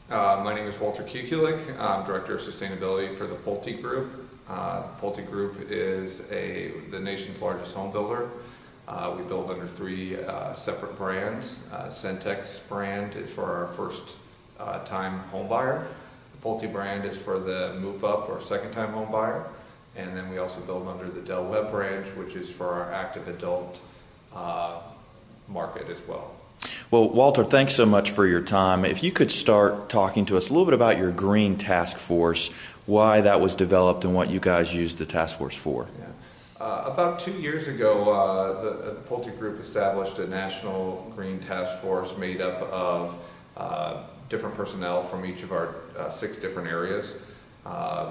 My name is Walter Kukulik. I'm Director of Sustainability for the Pulte Group. Pulte Group is the nation's largest home builder. We build under three separate brands. Centex brand is for our first-time home buyer. The Pulte brand is for the move-up or second-time home buyer. And then we also build under the Del Webb brand, which is for our active adult market as well. Well, Walter, thanks so much for your time. If you could start talking to us a little bit about your Green Task Force, why that was developed and what you guys used the task force for. Yeah. About 2 years ago, the Pulte Group established a national Green Task Force made up of different personnel from each of our 6 different areas.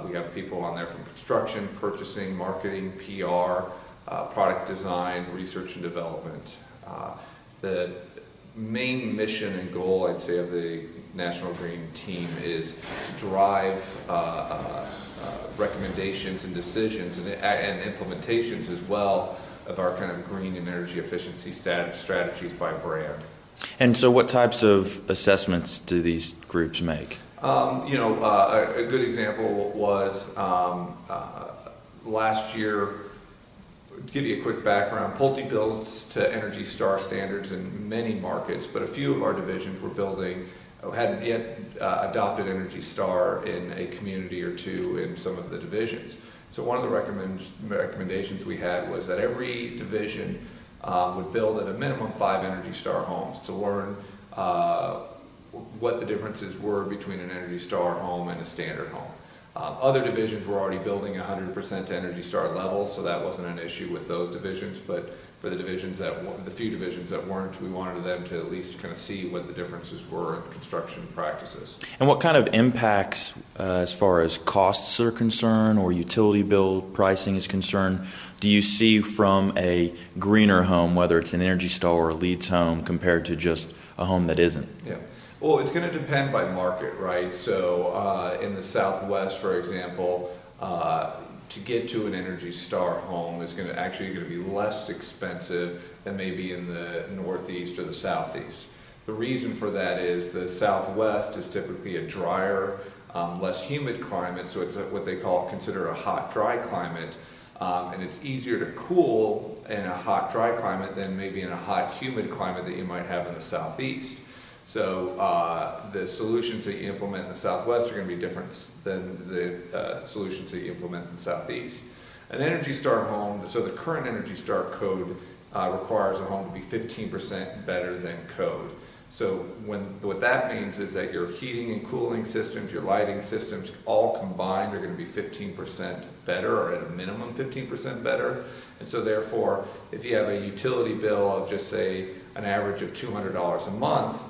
We have people on there from construction, purchasing, marketing, PR, product design, research and development. The main mission and goal, I'd say, of the National Green Team is to drive recommendations and decisions and implementations as well of our kind of green and energy efficiency strategies by brand. And so what types of assessments do these groups make? A good example was last year. To give you a quick background, Pulte builds to Energy Star standards in many markets, but a few of our divisions hadn't yet adopted Energy Star in a community or two in some of the divisions. So one of the recommendations we had was that every division would build at a minimum 5 Energy Star homes to learn what the differences were between an Energy Star home and a standard home. Other divisions were already building 100% to Energy Star levels, so that wasn't an issue with those divisions. But for the few divisions that weren't, we wanted them to at least kind of see what the differences were in construction practices. And what kind of impacts, as far as costs are concerned, or utility bill pricing is concerned, do you see from a greener home, whether it's an Energy Star or a LEEDs home, compared to just a home that isn't? Yeah. Well, it's going to depend by market, right? So in the Southwest, for example, to get to an Energy Star home is going to be less expensive than maybe in the Northeast or the Southeast. The reason for that is the Southwest is typically a drier, less humid climate, so it's what they consider a hot, dry climate, and it's easier to cool in a hot, dry climate than maybe in a hot, humid climate that you might have in the Southeast. So the solutions that you implement in the Southwest are going to be different than the solutions that you implement in the Southeast. An Energy Star home, so the current Energy Star code requires a home to be 15% better than code. So what that means is that your heating and cooling systems, your lighting systems, all combined are going to be 15% better, or at a minimum 15% better. And so therefore, if you have a utility bill of just say an average of $200 a month,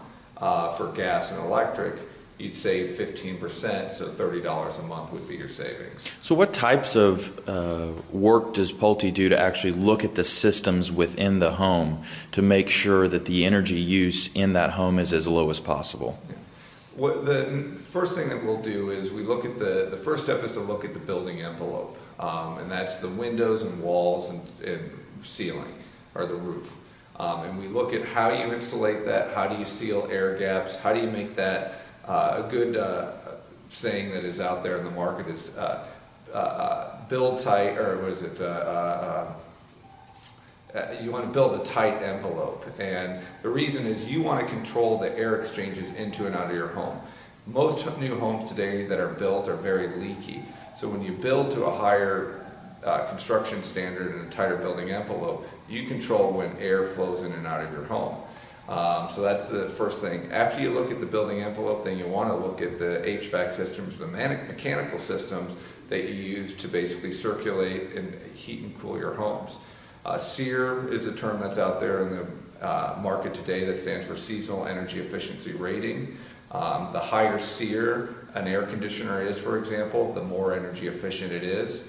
for gas and electric, you'd save 15%, so $30 a month would be your savings. So what types of work does Pulte do to actually look at the systems within the home to make sure that the energy use in that home is as low as possible? Yeah. The first thing that we'll do is we look at the first step is to look at the building envelope, and that's the windows and walls and ceiling, or the roof. And we look at how you insulate that, how do you seal air gaps, how do you make that a good saying that is out there in the market is build tight, or what is it, you want to build a tight envelope. And the reason is you want to control the air exchanges into and out of your home. Most new homes today that are built are very leaky. So when you build to a higher construction standard and a tighter building envelope, you control when air flows in and out of your home. So that's the first thing. After you look at the building envelope, then you want to look at the HVAC systems, the mechanical systems that you use to basically circulate and heat and cool your homes. SEER is a term that's out there in the market today that stands for Seasonal Energy Efficiency Rating. The higher SEER an air conditioner is, for example, the more energy efficient it is.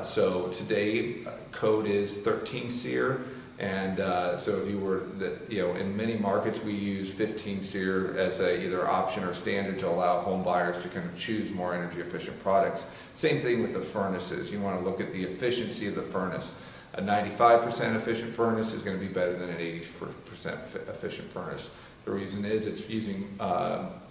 So today, code is 13 SEER, and so if you were, in many markets we use 15 SEER as either option or standard to allow home buyers to kind of choose more energy efficient products. Same thing with the furnaces. You want to look at the efficiency of the furnace. A 95% efficient furnace is going to be better than an 80% efficient furnace. The reason is it's using,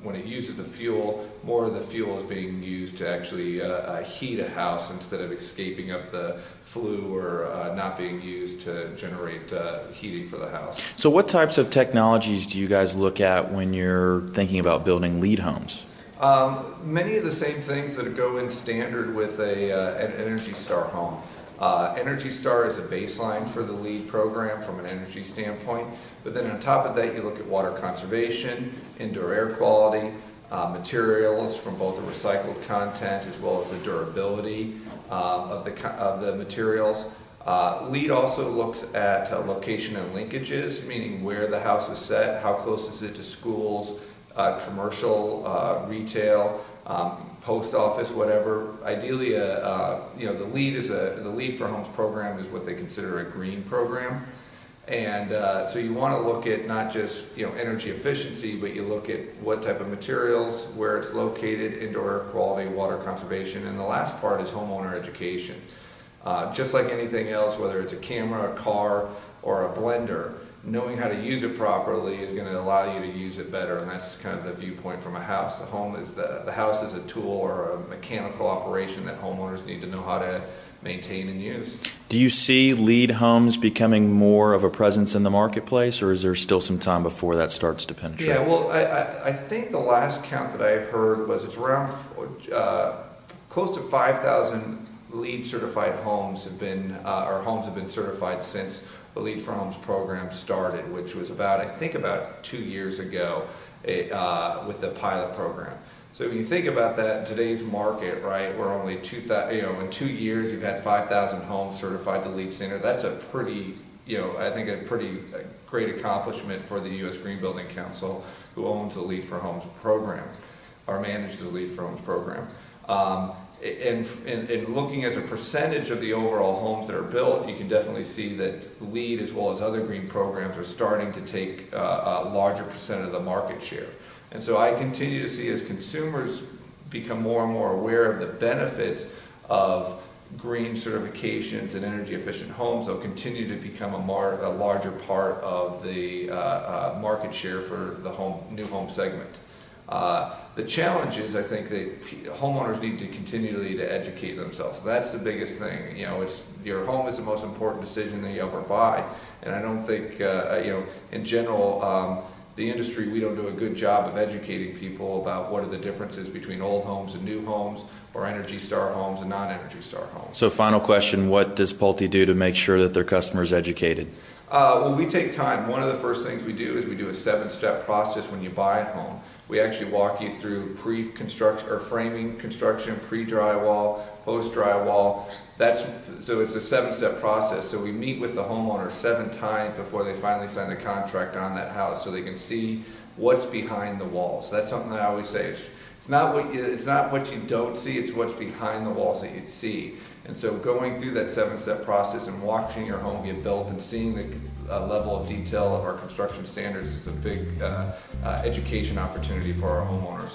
when it uses the fuel, more of the fuel is being used to actually heat a house instead of escaping up the flue or not being used to generate heating for the house. So what types of technologies do you guys look at when you're thinking about building lead homes? Many of the same things that go in standard with an Energy Star home. Energy Star is a baseline for the LEED program from an energy standpoint, but then on top of that you look at water conservation, indoor air quality, materials from both the recycled content as well as the durability of the materials. LEED also looks at location and linkages, meaning where the house is set, how close is it to schools, commercial, retail, post office, whatever. Ideally, the LEED for Homes program is what they consider a green program, and so you want to look at not just energy efficiency, but you look at what type of materials, where it's located, indoor air quality, water conservation, and the last part is homeowner education. Just like anything else, whether it's a camera, a car, or a blender, knowing how to use it properly is going to allow you to use it better, and that's kind of the viewpoint from a house. The house is a tool or a mechanical operation that homeowners need to know how to maintain and use. Do you see LEED homes becoming more of a presence in the marketplace, or is there still some time before that starts to penetrate? Yeah, well, I think the last count that I heard was it's around close to 5,000 LEED certified homes have been, certified since the LEED for Homes program started, which was about 2 years ago with the pilot program. So when you think about that in today's market, right, we're only in 2 years you've had 5,000 homes certified to LEED standard. That's a pretty, I think a pretty great accomplishment for the U.S. Green Building Council, who owns the LEED for Homes program, or manages the LEED for Homes program. And looking as a percentage of the overall homes that are built, you can definitely see that LEED as well as other green programs are starting to take a larger percent of the market share. And so I continue to see, as consumers become more and more aware of the benefits of green certifications and energy efficient homes, they'll continue to become a larger part of the market share for the new home segment. The challenge is, I think, that homeowners need to continually to educate themselves. That's the biggest thing. Your home is the most important decision that you ever buy, and I don't think, in general, the industry, we don't do a good job of educating people about what are the differences between old homes and new homes, or Energy Star homes and non-Energy Star homes. So final question, what does Pulte do to make sure that their customers are educated? Well, we take time. One of the first things we do is we do a 7-step process when you buy a home. We actually walk you through pre-construction or framing construction, pre-drywall, post-drywall. So it's a 7-step process. So we meet with the homeowner 7 times before they finally sign the contract on that house, so they can see what's behind the walls. That's something I always say. It's not what you don't see, it's what's behind the walls that you see. And so going through that 7-step process and watching your home get built and seeing the level of detail of our construction standards is a big education opportunity for our homeowners.